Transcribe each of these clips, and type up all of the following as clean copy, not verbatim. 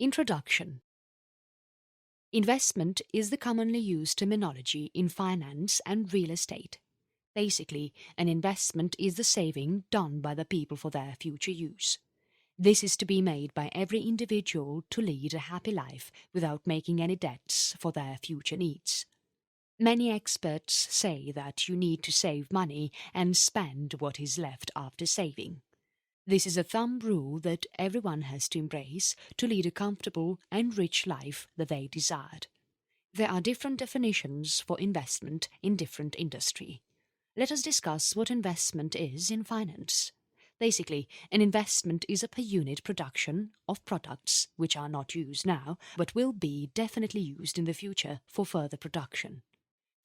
Introduction. Investment is the commonly used terminology in finance and real estate. Basically, an investment is the saving done by the people for their future use. This is to be made by every individual to lead a happy life without making any debts for their future needs. Many experts say that you need to save money and spend what is left after saving. This is a thumb rule that everyone has to embrace to lead a comfortable and rich life that they desired. There are different definitions for investment in different industry. Let us discuss what investment is in finance. Basically, an investment is a per unit production of products which are not used now but will be definitely used in the future for further production.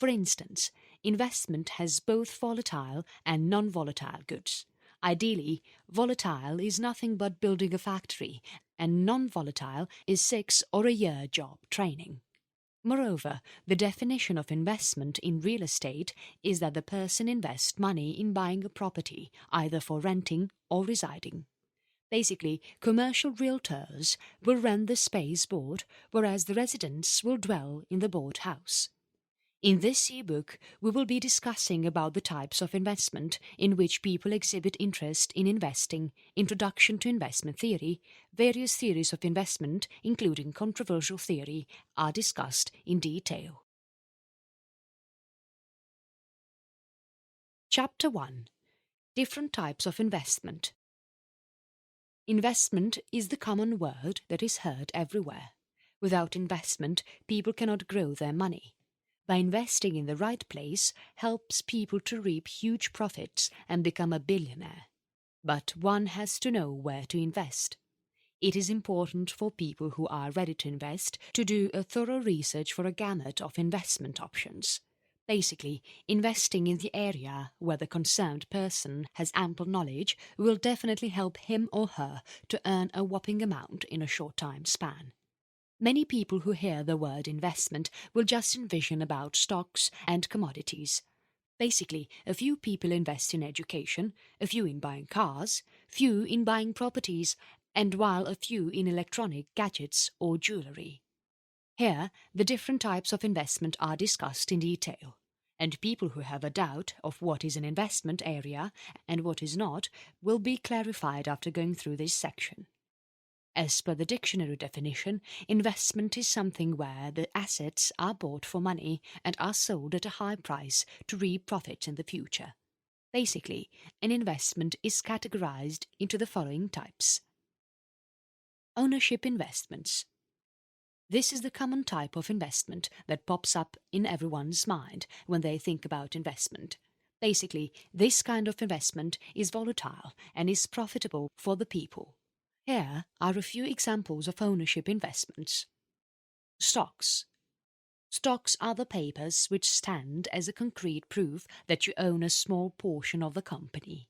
For instance, investment has both volatile and non-volatile goods. Ideally, volatile is nothing but building a factory, and non-volatile is 6 or a year job training. Moreover, the definition of investment in real estate is that the person invests money in buying a property, either for renting or residing. Basically, commercial realtors will rent the space bought, whereas the residents will dwell in the bought house. In this ebook, we will be discussing about the types of investment in which people exhibit interest in investing, introduction to investment theory, various theories of investment, including controversial theory, are discussed in detail. Chapter 1. Different types of investment. Investment is the common word that is heard everywhere. Without investment, people cannot grow their money. By investing in the right place helps people to reap huge profits and become a billionaire. But one has to know where to invest. It is important for people who are ready to invest to do a thorough research for a gamut of investment options. Basically, investing in the area where the concerned person has ample knowledge will definitely help him or her to earn a whopping amount in a short time span. Many people who hear the word investment will just envision about stocks and commodities. Basically, a few people invest in education, a few in buying cars, few in buying properties, and while a few in electronic gadgets or jewellery. Here, the different types of investment are discussed in detail, and people who have a doubt of what is an investment area and what is not will be clarified after going through this section. As per the dictionary definition, investment is something where the assets are bought for money and are sold at a high price to reap profits in the future. Basically, an investment is categorized into the following types. Ownership investments. This is the common type of investment that pops up in everyone's mind when they think about investment. Basically, this kind of investment is volatile and is profitable for the people. Here are a few examples of ownership investments. Stocks. Stocks are the papers which stand as a concrete proof that you own a small portion of the company.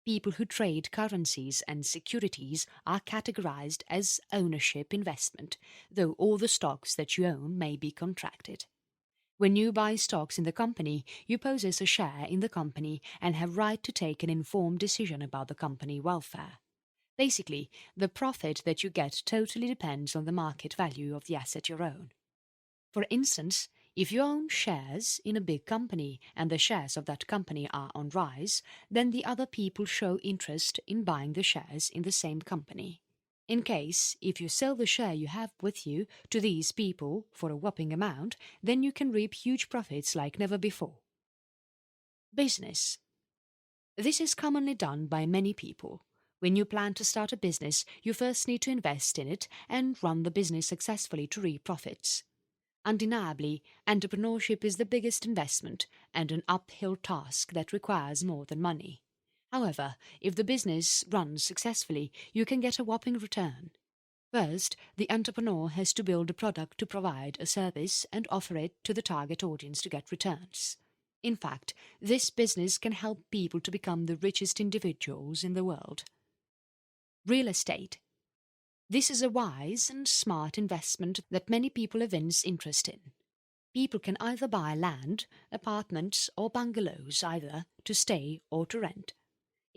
People who trade currencies and securities are categorized as ownership investment, though all the stocks that you own may be contracted. When you buy stocks in the company, you possess a share in the company and have right to take an informed decision about the company welfare. Basically, the profit that you get totally depends on the market value of the asset you own. For instance, if you own shares in a big company and the shares of that company are on rise, then the other people show interest in buying the shares in the same company. In case, if you sell the share you have with you to these people for a whopping amount, then you can reap huge profits like never before. Business. This is commonly done by many people. When you plan to start a business, you first need to invest in it and run the business successfully to reap profits. Undeniably, entrepreneurship is the biggest investment and an uphill task that requires more than money. However, if the business runs successfully, you can get a whopping return. First, the entrepreneur has to build a product to provide a service and offer it to the target audience to get returns. In fact, this business can help people to become the richest individuals in the world. Real estate. This is a wise and smart investment that many people evince interest in. People can either buy land, apartments or bungalows either to stay or to rent.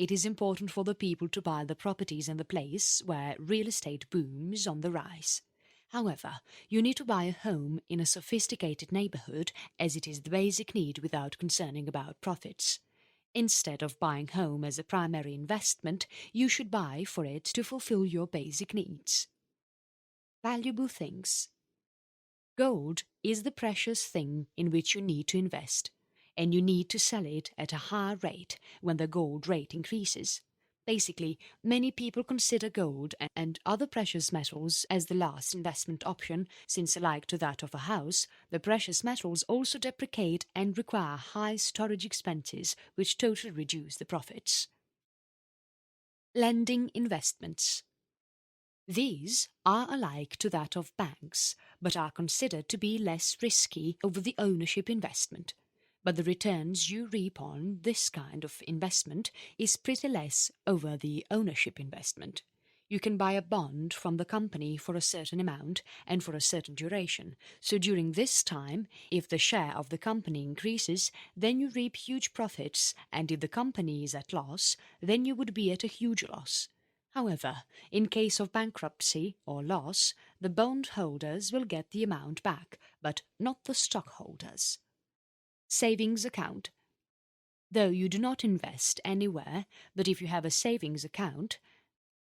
it is important for the people to buy the properties in the place where real estate booms on the rise. However, you need to buy a home in a sophisticated neighborhood as it is the basic need without concerning about profits. Instead of buying home as a primary investment, you should buy for it to fulfill your basic needs. Valuable things. Gold is the precious thing in which you need to invest, and you need to sell it at a higher rate when the gold rate increases. Basically, many people consider gold and other precious metals as the last investment option, since, like to that of a house, the precious metals also depreciate and require high storage expenses, which totally reduce the profits. Lending investments. These are alike to that of banks, but are considered to be less risky over the ownership investment. But the returns you reap on this kind of investment is pretty less over the ownership investment. You can buy a bond from the company for a certain amount and for a certain duration. So during this time, if the share of the company increases, then you reap huge profits, and if the company is at loss, then you would be at a huge loss. However, in case of bankruptcy or loss, the bondholders will get the amount back, but not the stockholders. Savings account. Though you do not invest anywhere, but if you have a savings account,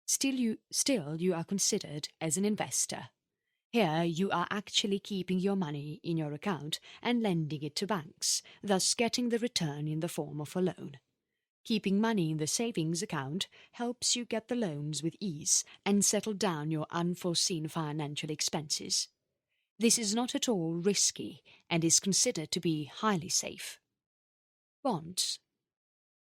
still you are considered as an investor. Here you are actually keeping your money in your account and lending it to banks, thus getting the return in the form of a loan. Keeping money in the savings account helps you get the loans with ease and settle down your unforeseen financial expenses. This is not at all risky and is considered to be highly safe. Bonds.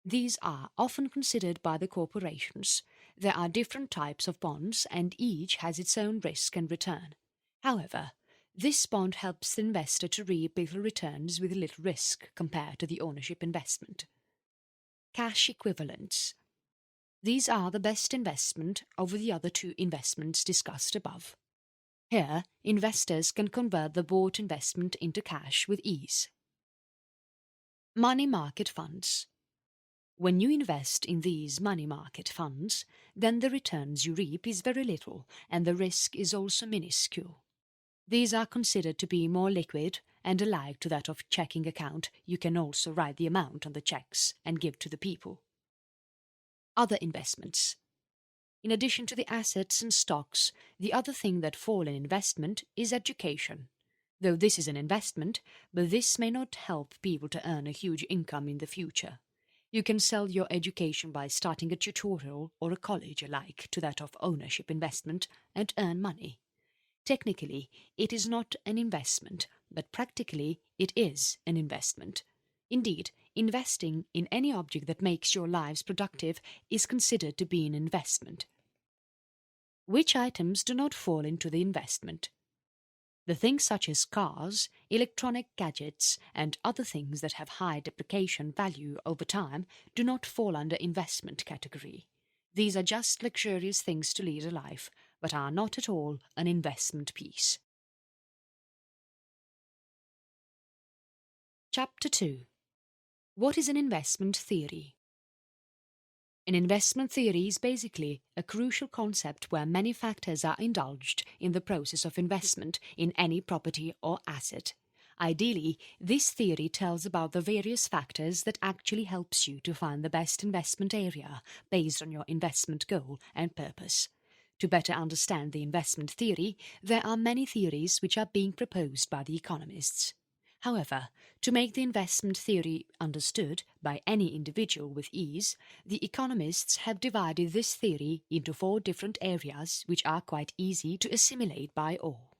These are often considered by the corporations. There are different types of bonds and each has its own risk and return. However, this bond helps the investor to reap little returns with little risk compared to the ownership investment. Cash equivalents. These are the best investment over the other two investments discussed above. Here, investors can convert the bought investment into cash with ease. Money market funds. When you invest in these money market funds, then the returns you reap is very little and the risk is also minuscule. These are considered to be more liquid and alike to that of checking account. You can also write the amount on the checks and give to the people. Other investments. In addition to the assets and stocks, the other thing that fall in investment is education. Though this is an investment, but this may not help people to earn a huge income in the future. You can sell your education by starting a tutorial or a college alike to that of ownership investment and earn money. Technically, it is not an investment, but practically it is an investment. Indeed, investing in any object that makes your lives productive is considered to be an investment. Which items do not fall into the investment? The things such as cars, electronic gadgets, and other things that have high depreciation value over time do not fall under investment category. These are just luxurious things to lead a life, but are not at all an investment piece. Chapter 2. What is an investment theory? An investment theory is basically a crucial concept where many factors are indulged in the process of investment in any property or asset. Ideally, this theory tells about the various factors that actually helps you to find the best investment area based on your investment goal and purpose. To better understand the investment theory, there are many theories which are being proposed by the economists. However, to make the investment theory understood by any individual with ease, the economists have divided this theory into 4 different areas which are quite easy to assimilate by all.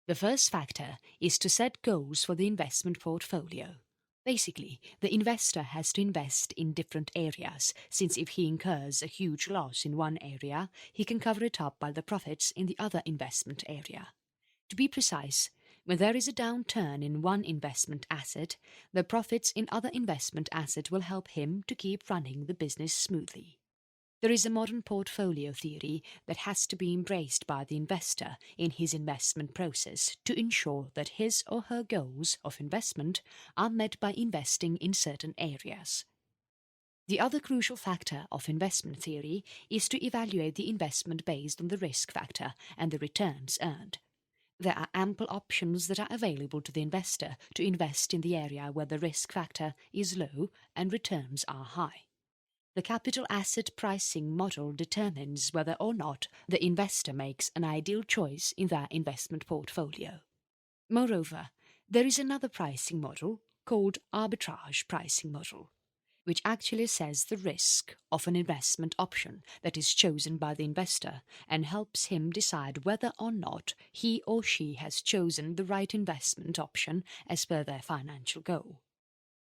The first factor is to set goals for the investment portfolio. Basically, the investor has to invest in different areas, since if he incurs a huge loss in one area, he can cover it up by the profits in the other investment area. To be precise, when there is a downturn in one investment asset, the profits in other investment asset will help him to keep running the business smoothly. There is a modern portfolio theory that has to be embraced by the investor in his investment process to ensure that his or her goals of investment are met by investing in certain areas. The other crucial factor of investment theory is to evaluate the investment based on the risk factor and the returns earned. There are ample options that are available to the investor to invest in the area where the risk factor is low and returns are high. The capital asset pricing model determines whether or not the investor makes an ideal choice in their investment portfolio. Moreover, there is another pricing model called arbitrage pricing model, which actually assesses the risk of an investment option that is chosen by the investor and helps him decide whether or not he or she has chosen the right investment option as per their financial goal.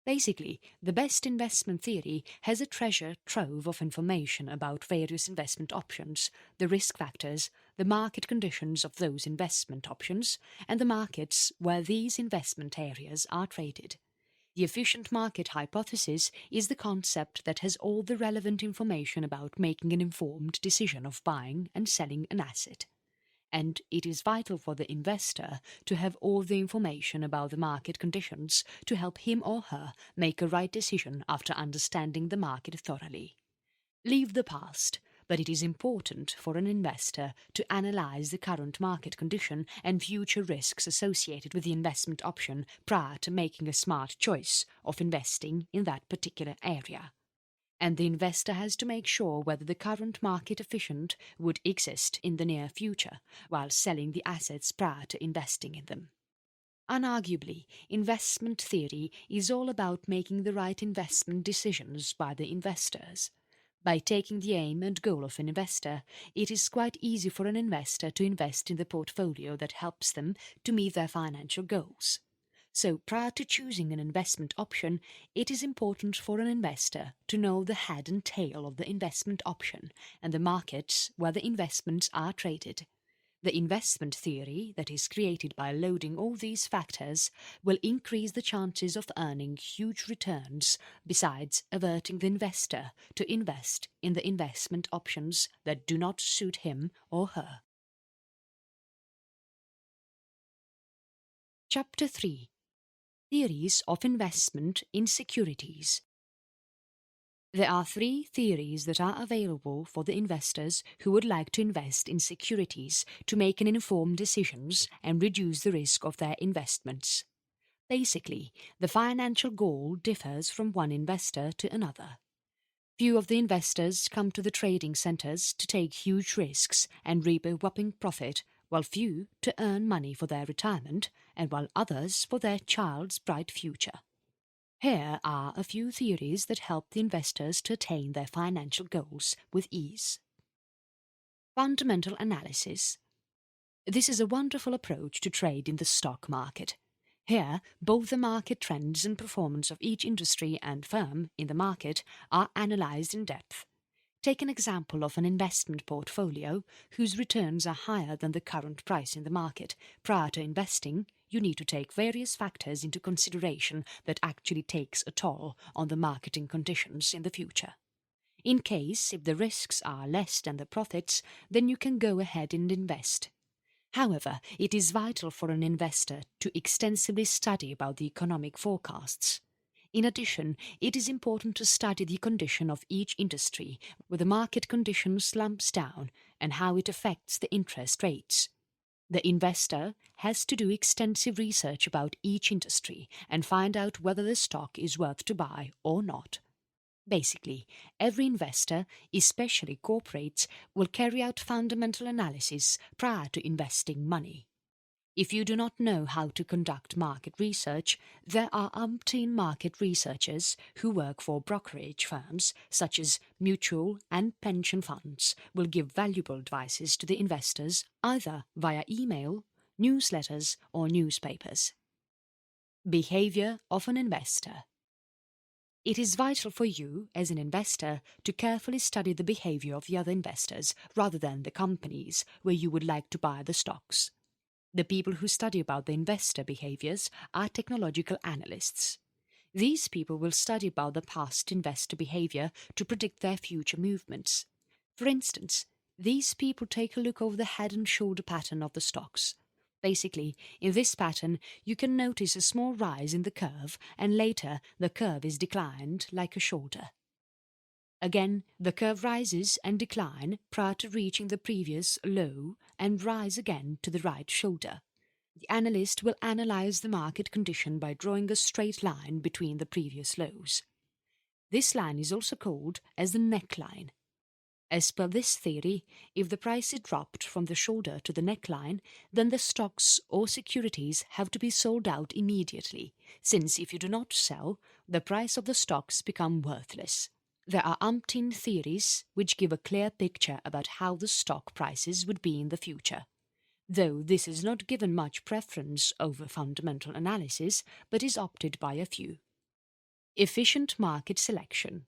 Basically, the best investment theory has a treasure trove of information about various investment options, the risk factors, the market conditions of those investment options, and the markets where these investment areas are traded. The efficient market hypothesis is the concept that has all the relevant information about making an informed decision of buying and selling an asset. And it is vital for the investor to have all the information about the market conditions to help him or her make a right decision after understanding the market thoroughly. Leave the past, but it is important for an investor to analyze the current market condition and future risks associated with the investment option prior to making a smart choice of investing in that particular area. And the investor has to make sure whether the current market efficient would exist in the near future while selling the assets prior to investing in them. Unarguably, investment theory is all about making the right investment decisions by the investors. By taking the aim and goal of an investor, it is quite easy for an investor to invest in the portfolio that helps them to meet their financial goals. So prior to choosing an investment option, it is important for an investor to know the head and tail of the investment option and the markets where the investments are traded. The investment theory that is created by loading all these factors will increase the chances of earning huge returns, besides averting the investor to invest in the investment options that do not suit him or her. Chapter 3: Theories of Investment in Securities. There are 3 theories that are available for the investors who would like to invest in securities to make an informed decisions and reduce the risk of their investments. Basically, the financial goal differs from one investor to another. Few of the investors come to the trading centers to take huge risks and reap a whopping profit, while few to earn money for their retirement, and while others for their child's bright future. Here are a few theories that help the investors to attain their financial goals with ease. Fundamental analysis. This is a wonderful approach to trade in the stock market. Here, both the market trends and performance of each industry and firm in the market are analyzed in depth. Take an example of an investment portfolio whose returns are higher than the current price in the market. Prior to investing, you need to take various factors into consideration that actually takes a toll on the marketing conditions in the future. In case if the risks are less than the profits, then you can go ahead and invest. However, it is vital for an investor to extensively study about the economic forecasts. In addition, it is important to study the condition of each industry, where the market condition slumps down, and how it affects the interest rates. The investor has to do extensive research about each industry and find out whether the stock is worth to buy or not. Basically, every investor, especially corporates, will carry out fundamental analysis prior to investing money. If you do not know how to conduct market research, there are umpteen market researchers who work for brokerage firms such as mutual and pension funds will give valuable advices to the investors either via email, newsletters or newspapers. Behavior of an investor. It is vital for you, as an investor, to carefully study the behavior of the other investors rather than the companies where you would like to buy the stocks. The people who study about the investor behaviors are technological analysts. These people will study about the past investor behavior to predict their future movements. For instance, these people take a look over the head and shoulder pattern of the stocks. Basically, in this pattern, you can notice a small rise in the curve and later the curve is declined like a shoulder. Again, the curve rises and decline prior to reaching the previous low and rise again to the right shoulder. The analyst will analyze the market condition by drawing a straight line between the previous lows. This line is also called as the neckline. As per this theory, if the price is dropped from the shoulder to the neckline, then the stocks or securities have to be sold out immediately, since if you do not sell, the price of the stocks become worthless. There are umpteen theories which give a clear picture about how the stock prices would be in the future, though this is not given much preference over fundamental analysis, but is opted by a few. Efficient market selection.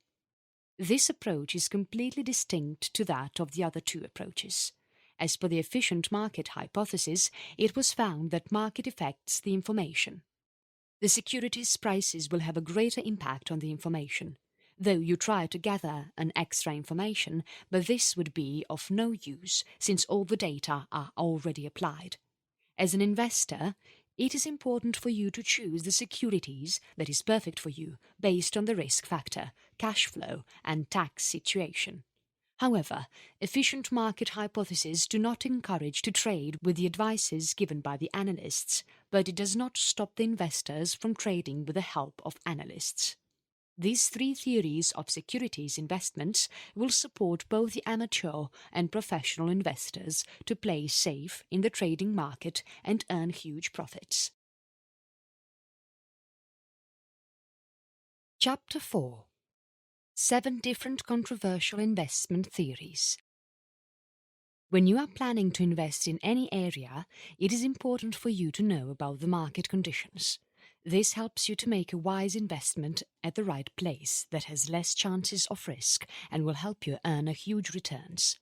This approach is completely distinct to that of the other two approaches. As per the efficient market hypothesis, it was found that market affects the information. The securities prices will have a greater impact on the information, though you try to gather an extra information, but this would be of no use since all the data are already applied. As an investor, it is important for you to choose the securities that is perfect for you based on the risk factor, cash flow, and tax situation. However, efficient market hypotheses do not encourage to trade with the advices given by the analysts, but it does not stop the investors from trading with the help of analysts. These three theories of securities investments will support both the amateur and professional investors to play safe in the trading market and earn huge profits. Chapter 4. 7 different controversial investment theories. When you are planning to invest in any area, it is important for you to know about the market conditions. This helps you to make a wise investment at the right place that has less chances of risk and will help you earn a huge returns.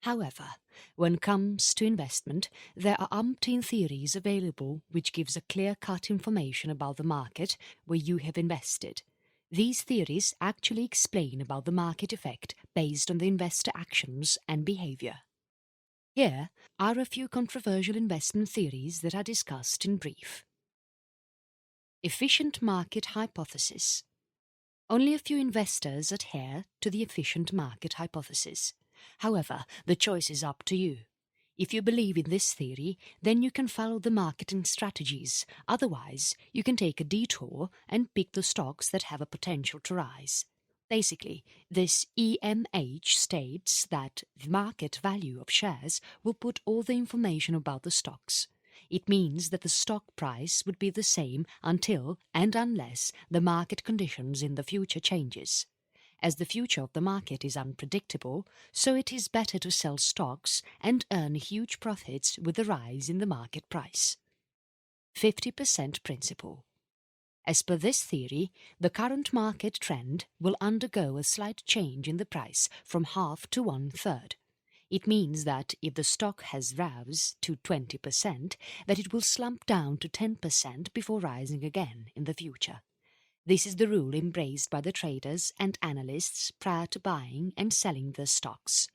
However, when it comes to investment, there are umpteen theories available which gives a clear-cut information about the market where you have invested. These theories actually explain about the market effect based on the investor actions and behavior. Here are a few controversial investment theories that are discussed in brief. Efficient market hypothesis. Only a few investors adhere to the efficient market hypothesis. However, the choice is up to you. If you believe in this theory, then you can follow the marketing strategies. Otherwise, you can take a detour and pick the stocks that have a potential to rise. Basically, this EMH states that the market value of shares will put all the information about the stocks. It means that the stock price would be the same until and unless the market conditions in the future changes. As the future of the market is unpredictable, so it is better to sell stocks and earn huge profits with the rise in the market price. 50% principle. As per this theory, the current market trend will undergo a slight change in the price from half to 1/3. It means that if the stock has rose to 20%, that it will slump down to 10% before rising again in the future. This is the rule embraced by the traders and analysts prior to buying and selling the stocks.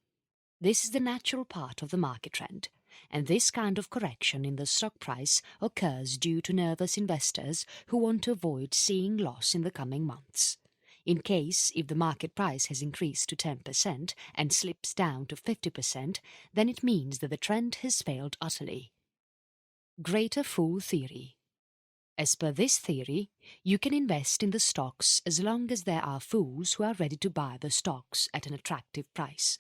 This is the natural part of the market trend, and this kind of correction in the stock price occurs due to nervous investors who want to avoid seeing loss in the coming months. In case if the market price has increased to 10% and slips down to 50%, then it means that the trend has failed utterly. Greater fool theory. As per this theory, you can invest in the stocks as long as there are fools who are ready to buy the stocks at an attractive price.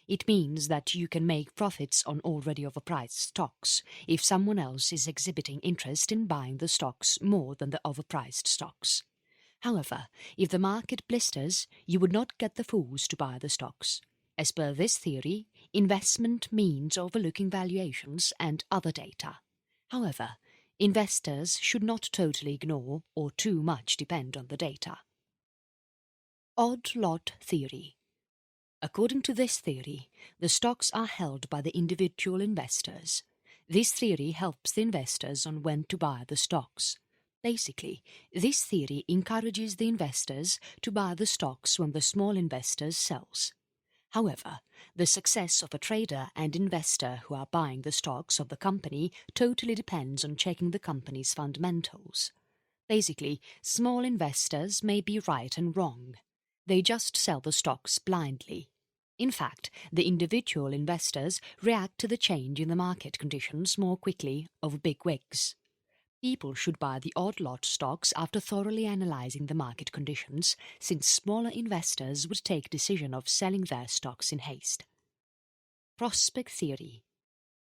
It means that you can make profits on already overpriced stocks if someone else is exhibiting interest in buying the stocks more than the overpriced stocks. However, if the market blisters, you would not get the fools to buy the stocks. As per this theory, investment means overlooking valuations and other data. However, investors should not totally ignore or too much depend on the data. Odd lot theory. According to this theory, the stocks are held by the individual investors. This theory helps the investors on when to buy the stocks. Basically, this theory encourages the investors to buy the stocks when the small investors sells. However, the success of a trader and investor who are buying the stocks of the company totally depends on checking the company's fundamentals. Basically, small investors may be right and wrong. They just sell the stocks blindly. In fact, the individual investors react to the change in the market conditions more quickly over big wigs. People should buy the odd lot stocks after thoroughly analysing the market conditions, since smaller investors would take decision of selling their stocks in haste. Prospect theory.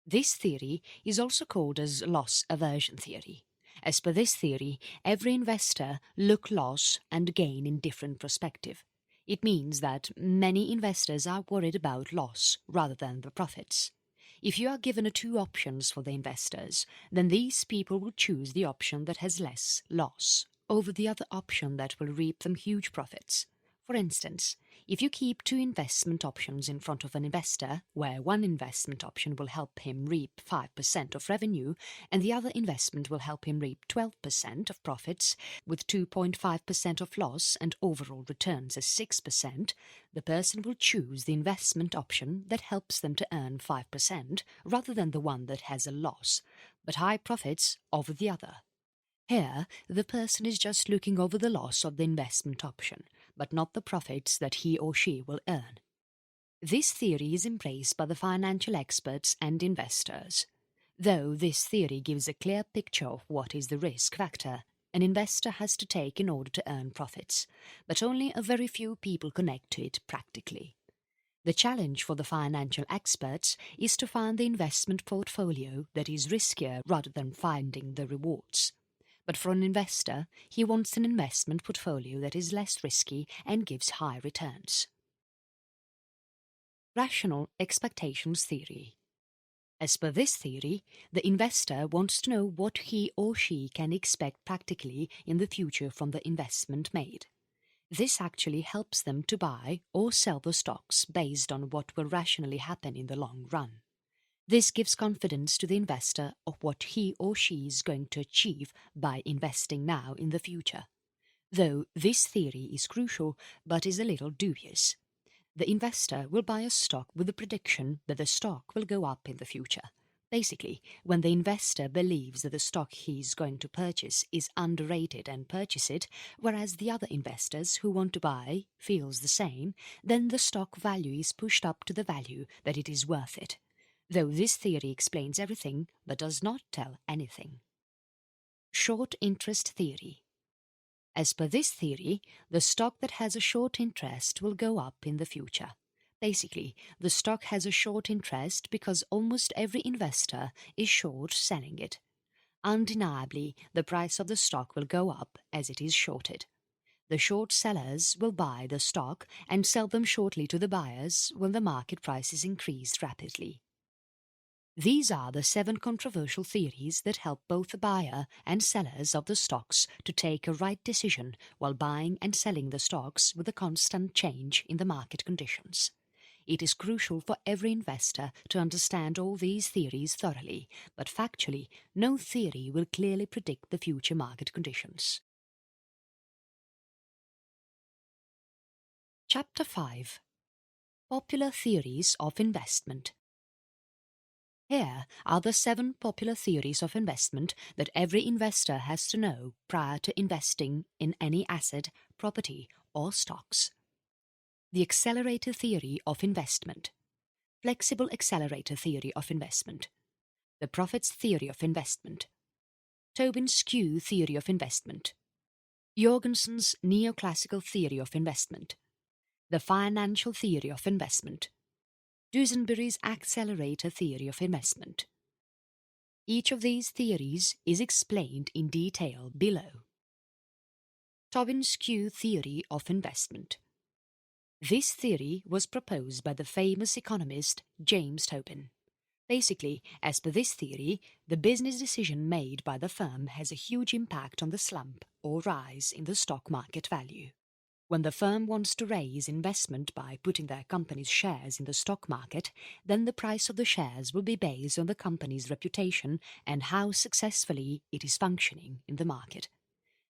This theory is also called as loss aversion theory. As per this theory, every investor look loss and gain in different perspective. It means that many investors are worried about loss rather than the profits. If you are given two options for the investors, then these people will choose the option that has less loss over the other option that will reap them huge profits. For instance, if you keep two investment options in front of an investor, where one investment option will help him reap 5% of revenue and the other investment will help him reap 12% of profits, with 2.5% of loss and overall returns as 6%, the person will choose the investment option that helps them to earn 5% rather than the one that has a loss, but high profits over the other. Here, the person is just looking over the loss of the investment option, but not the profits that he or she will earn. This theory is embraced by the financial experts and investors. Though this theory gives a clear picture of what is the risk factor an investor has to take in order to earn profits, but only a very few people connect to it practically. The challenge for the financial experts is to find the investment portfolio that is riskier rather than finding the rewards. But for an investor, he wants an investment portfolio that is less risky and gives high returns. Rational expectations theory. As per this theory, the investor wants to know what he or she can expect practically in the future from the investment made. This actually helps them to buy or sell the stocks based on what will rationally happen in the long run. This gives confidence to the investor of what he or she is going to achieve by investing now in the future. Though this theory is crucial but is a little dubious. The investor will buy a stock with the prediction that the stock will go up in the future. Basically, when the investor believes that the stock he is going to purchase is underrated and purchase it, whereas the other investors who want to buy feels the same, then the stock value is pushed up to the value that it is worth it. Though this theory explains everything but does not tell anything. Short interest theory. As per this theory, the stock that has a short interest will go up in the future. Basically, the stock has a short interest because almost every investor is short selling it. Undeniably, the price of the stock will go up as it is shorted. The short sellers will buy the stock and sell them shortly to the buyers when the market price is increased rapidly. These are the 7 controversial theories that help both the buyer and sellers of the stocks to take a right decision while buying and selling the stocks with a constant change in the market conditions. It is crucial for every investor to understand all these theories thoroughly, but factually, no theory will clearly predict the future market conditions. Chapter 5. Popular Theories of Investment. Here are the 7 popular theories of investment that every investor has to know prior to investing in any asset, property, or stocks. The accelerator theory of investment. Flexible accelerator theory of investment. The profits theory of investment. Tobin's skew theory of investment. Jorgensen's neoclassical theory of investment. The financial theory of investment. Duesenberry's accelerator theory of investment. Each of these theories is explained in detail below. Tobin's skew theory of investment. This theory was proposed by the famous economist James Tobin. Basically, as per this theory, the business decision made by the firm has a huge impact on the slump or rise in the stock market value. When the firm wants to raise investment by putting their company's shares in the stock market, then the price of the shares will be based on the company's reputation and how successfully it is functioning in the market.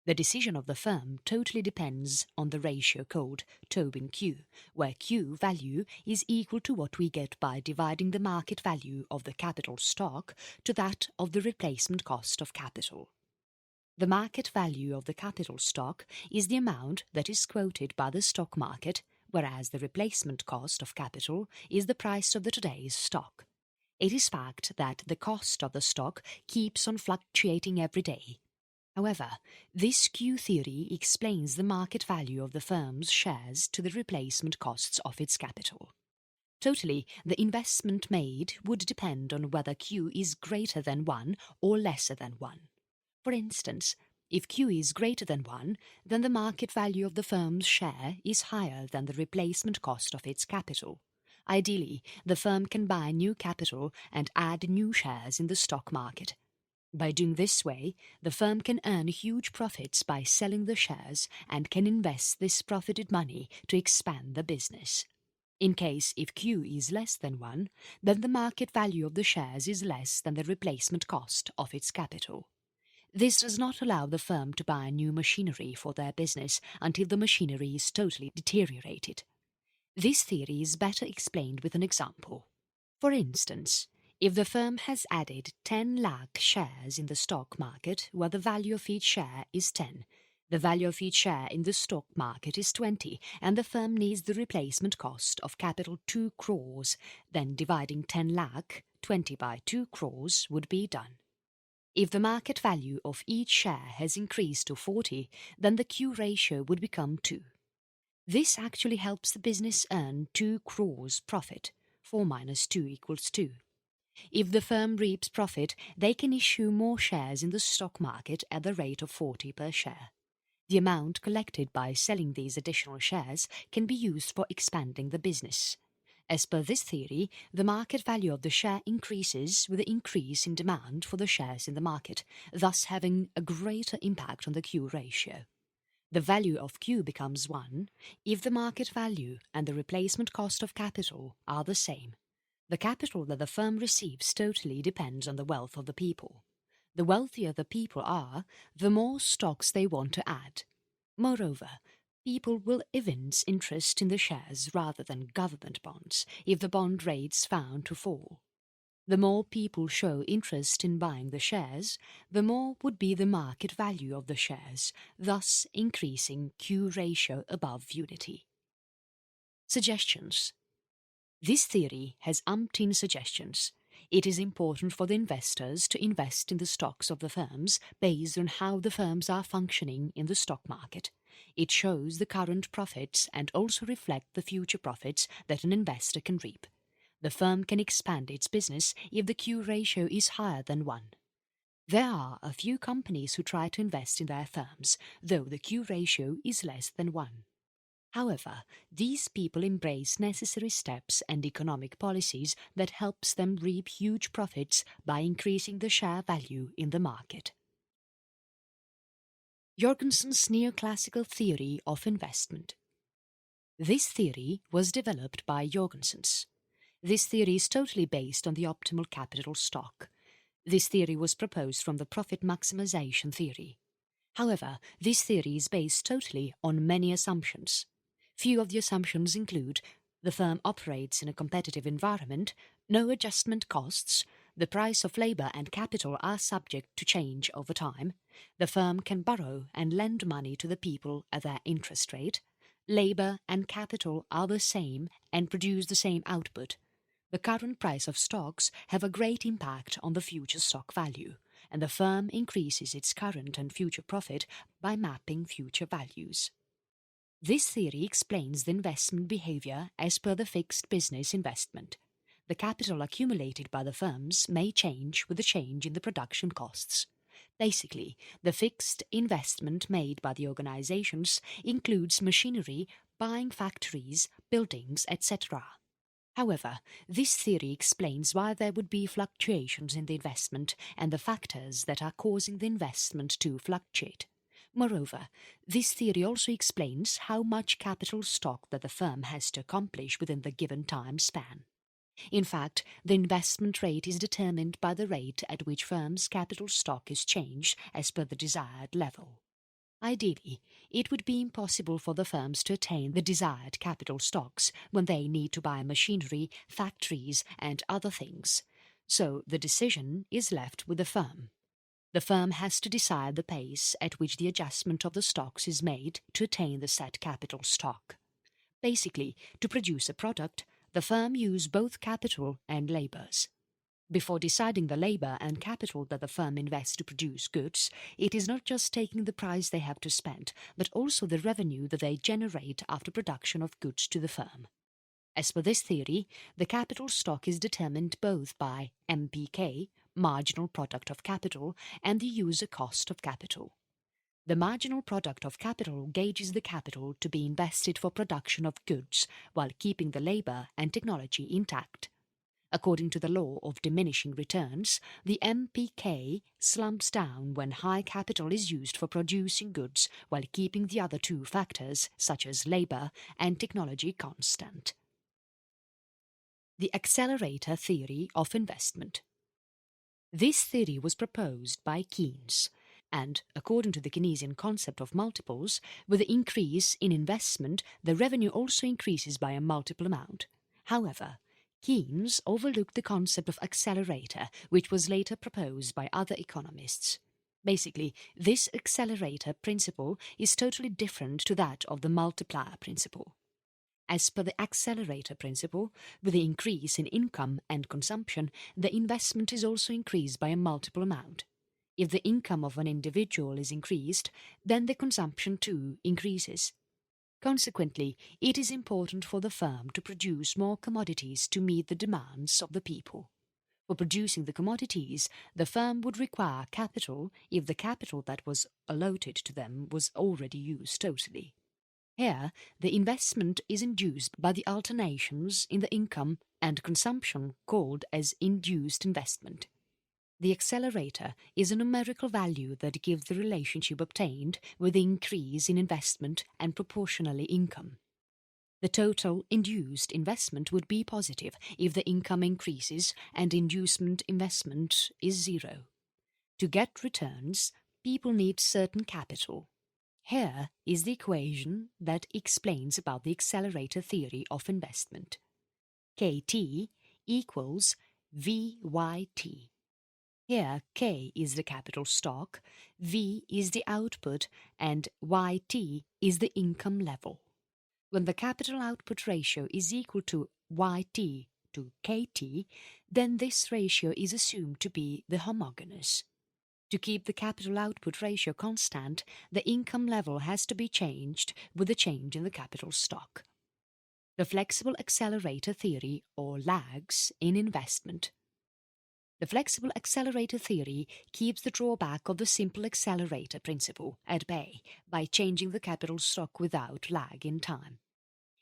The decision of the firm totally depends on the ratio called Tobin Q, where Q value is equal to what we get by dividing the market value of the capital stock to that of the replacement cost of capital. The market value of the capital stock is the amount that is quoted by the stock market, whereas the replacement cost of capital is the price of the today's stock. It is fact that the cost of the stock keeps on fluctuating every day. However, this Q theory explains the market value of the firm's shares to the replacement costs of its capital. Totally, the investment made would depend on whether Q is greater than 1 or lesser than 1. For instance, if Q is greater than 1, then the market value of the firm's share is higher than the replacement cost of its capital. Ideally, the firm can buy new capital and add new shares in the stock market. By doing this way, the firm can earn huge profits by selling the shares and can invest this profited money to expand the business. In case if Q is less than 1, then the market value of the shares is less than the replacement cost of its capital. This does not allow the firm to buy new machinery for their business until the machinery is totally deteriorated. This theory is better explained with an example. For instance, if the firm has added 10 lakh shares in the stock market where the value of each share is 10, the value of each share in the stock market is 20 and the firm needs the replacement cost of capital 2 crores, then dividing 10 lakh, 20 by 2 crores would be done. If the market value of each share has increased to 40, then the Q ratio would become 2. This actually helps the business earn 2 crores profit. 4 minus 2 equals 2. If the firm reaps profit, they can issue more shares in the stock market at the rate of 40 per share. The amount collected by selling these additional shares can be used for expanding the business. As per this theory, the market value of the share increases with the increase in demand for the shares in the market, thus having a greater impact on the Q ratio. The value of Q becomes 1 if the market value and the replacement cost of capital are the same. The capital that the firm receives totally depends on the wealth of the people. The wealthier the people are, the more stocks they want to add. Moreover, people will evince interest in the shares rather than government bonds if the bond rates found to fall. The more people show interest in buying the shares, the more would be the market value of the shares, thus increasing Q ratio above unity. Suggestions. This theory has umpteen suggestions. It is important for the investors to invest in the stocks of the firms based on how the firms are functioning in the stock market. It shows the current profits and also reflects the future profits that an investor can reap. The firm can expand its business if the Q ratio is higher than 1. There are a few companies who try to invest in their firms, though the Q ratio is less than 1. However, these people embrace necessary steps and economic policies that helps them reap huge profits by increasing the share value in the market. Jorgensen's neoclassical theory of investment. This theory was developed by Jorgensen's. This theory is totally based on the optimal capital stock. This theory was proposed from the profit maximization theory. However, this theory is based totally on many assumptions. Few of the assumptions include the firm operates in a competitive environment, no adjustment costs, the price of labor and capital are subject to change over time, the firm can borrow and lend money to the people at their interest rate, labor and capital are the same and produce the same output. The current price of stocks have a great impact on the future stock value, and the firm increases its current and future profit by mapping future values. This theory explains the investment behavior as per the fixed business investment. The capital accumulated by the firms may change with the change in the production costs. Basically, the fixed investment made by the organizations includes machinery, buying factories, buildings, etc. However, this theory explains why there would be fluctuations in the investment and the factors that are causing the investment to fluctuate. Moreover, this theory also explains how much capital stock that the firm has to accomplish within the given time span. In fact, the investment rate is determined by the rate at which firms' capital stock is changed as per the desired level. Ideally, it would be impossible for the firms to attain the desired capital stocks when they need to buy machinery, factories and other things, so the decision is left with the firm. The firm has to decide the pace at which the adjustment of the stocks is made to attain the set capital stock. Basically, to produce a product, the firm use both capital and labours. Before deciding the labour and capital that the firm invests to produce goods, it is not just taking the price they have to spend, but also the revenue that they generate after production of goods to the firm. As per this theory, the capital stock is determined both by MPK, marginal product of capital, and the user cost of capital. The marginal product of capital gauges the capital to be invested for production of goods while keeping the labour and technology intact. According to the law of diminishing returns, the MPK slumps down when high capital is used for producing goods while keeping the other two factors, such as labour and technology, constant. The accelerator theory of investment. This theory was proposed by Keynes, and according to the Keynesian concept of multiples, with the increase in investment, the revenue also increases by a multiple amount. However, Keynes overlooked the concept of accelerator, which was later proposed by other economists. Basically, this accelerator principle is totally different to that of the multiplier principle. As per the accelerator principle, with the increase in income and consumption, the investment is also increased by a multiple amount. If the income of an individual is increased, then the consumption too increases. Consequently, it is important for the firm to produce more commodities to meet the demands of the people. For producing the commodities, the firm would require capital if the capital that was allotted to them was already used totally. Here, the investment is induced by the alternations in the income and consumption called as induced investment. The accelerator is a numerical value that gives the relationship obtained with the increase in investment and proportionally income. The total induced investment would be positive if the income increases and inducement investment is zero. To get returns, people need certain capital. Here is the equation that explains about the accelerator theory of investment. KT equals VYT. Here K is the capital stock, V is the output, and YT is the income level. When the capital output ratio is equal to YT to KT, then this ratio is assumed to be the homogeneous. To keep the capital output ratio constant, the income level has to be changed with the change in the capital stock. The flexible accelerator theory, or lags, in investment. The flexible accelerator theory keeps the drawback of the simple accelerator principle at bay by changing the capital stock without lag in time.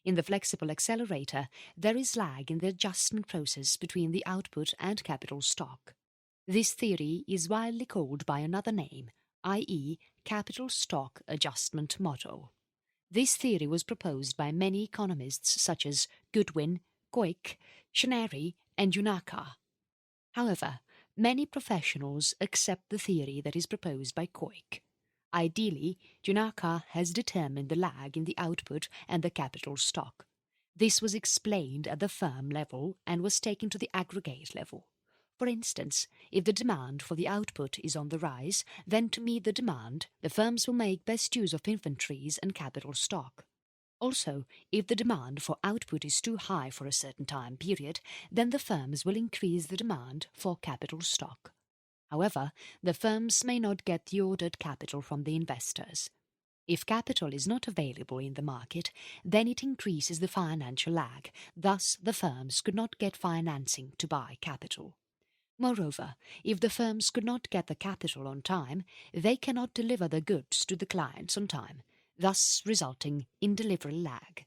In the flexible accelerator, there is lag in the adjustment process between the output and capital stock. This theory is widely called by another name, i.e. capital stock adjustment model. This theory was proposed by many economists such as Goodwin, Coik, Shineri, and Junaka. However, many professionals accept the theory that is proposed by Coik. Ideally, Junaka has determined the lag in the output and the capital stock. This was explained at the firm level and was taken to the aggregate level. For instance, if the demand for the output is on the rise, then to meet the demand, the firms will make best use of inventories and capital stock. Also, if the demand for output is too high for a certain time period, then the firms will increase the demand for capital stock. However, the firms may not get the ordered capital from the investors. If capital is not available in the market, then it increases the financial lag, thus the firms could not get financing to buy capital. Moreover, if the firms could not get the capital on time, they cannot deliver the goods to the clients on time, thus resulting in delivery lag.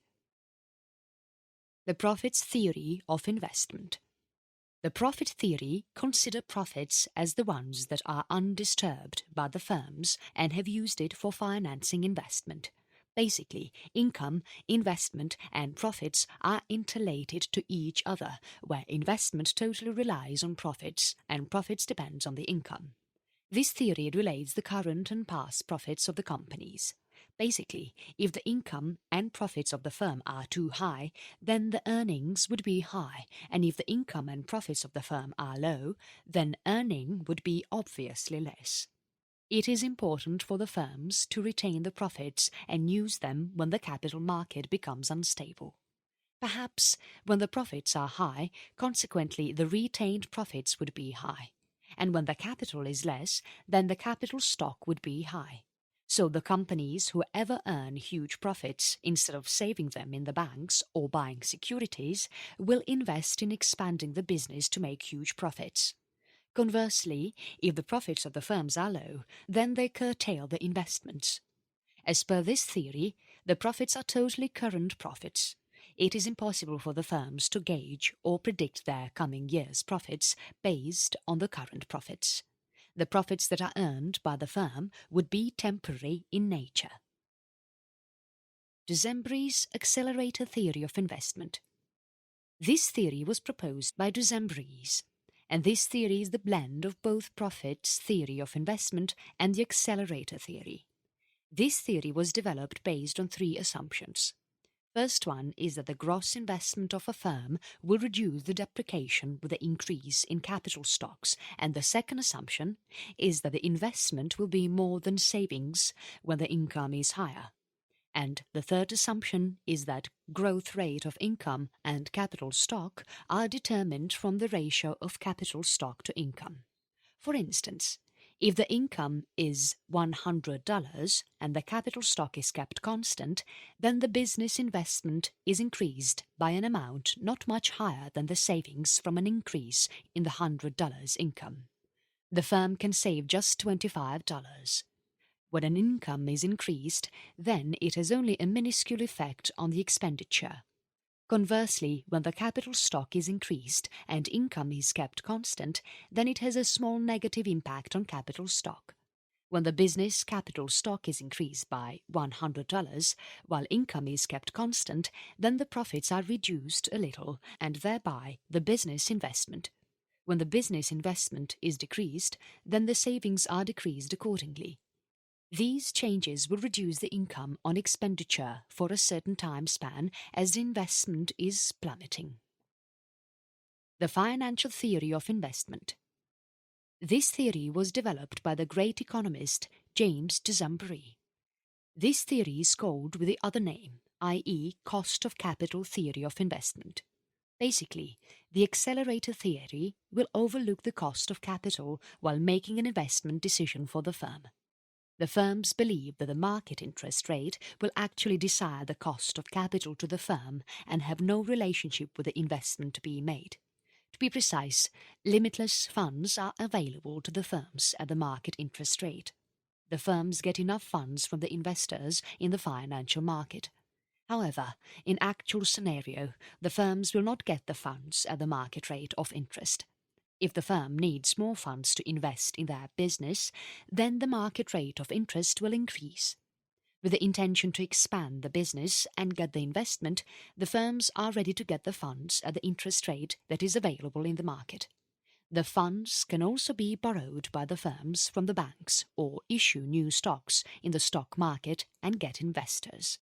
The profits theory of investment. The profit theory considers profits as the ones that are undisturbed by the firms and have used it for financing investment. Basically, income, investment and profits are interrelated to each other, where investment totally relies on profits and profits depends on the income. This theory relates the current and past profits of the companies. Basically, if the income and profits of the firm are too high, then the earnings would be high, and if the income and profits of the firm are low, then earning would be obviously less. It is important for the firms to retain the profits and use them when the capital market becomes unstable. Perhaps when the profits are high, consequently the retained profits would be high, and when the capital is less, then the capital stock would be high. So the companies who ever earn huge profits, instead of saving them in the banks or buying securities, will invest in expanding the business to make huge profits. Conversely, if the profits of the firms are low, then they curtail the investments. As per this theory, the profits are totally current profits. It is impossible for the firms to gauge or predict their coming year's profits based on the current profits. The profits that are earned by the firm would be temporary in nature. Dusembury's accelerator theory of investment. This theory was proposed by Dusembury, and this theory is the blend of both Profit's theory of investment and the accelerator theory. This theory was developed based on three assumptions. First one is that the gross investment of a firm will reduce the depreciation with the increase in capital stocks, and the second assumption is that the investment will be more than savings when the income is higher. And the third assumption is that growth rate of income and capital stock are determined from the ratio of capital stock to income. For instance, if the income is $100 and the capital stock is kept constant, then the business investment is increased by an amount not much higher than the savings from an increase in the $100 income. The firm can save just $25. When an income is increased, then it has only a minuscule effect on the expenditure. Conversely, when the capital stock is increased and income is kept constant, then it has a small negative impact on capital stock. When the business capital stock is increased by $100, while income is kept constant, then the profits are reduced a little and thereby the business investment. When the business investment is decreased, then the savings are decreased accordingly. These changes will reduce the income on expenditure for a certain time span as the investment is plummeting. The financial theory of investment. This theory was developed by the great economist James Dusembury. This theory is called with the other name, i.e. cost of capital theory of investment. Basically, the accelerator theory will overlook the cost of capital while making an investment decision for the firm. The firms believe that the market interest rate will actually decide the cost of capital to the firm and have no relationship with the investment to be made. To be precise, limitless funds are available to the firms at the market interest rate. The firms get enough funds from the investors in the financial market. However, in actual scenario, the firms will not get the funds at the market rate of interest. If the firm needs more funds to invest in their business, then the market rate of interest will increase. With the intention to expand the business and get the investment, the firms are ready to get the funds at the interest rate that is available in the market. The funds can also be borrowed by the firms from the banks or issue new stocks in the stock market and get investors.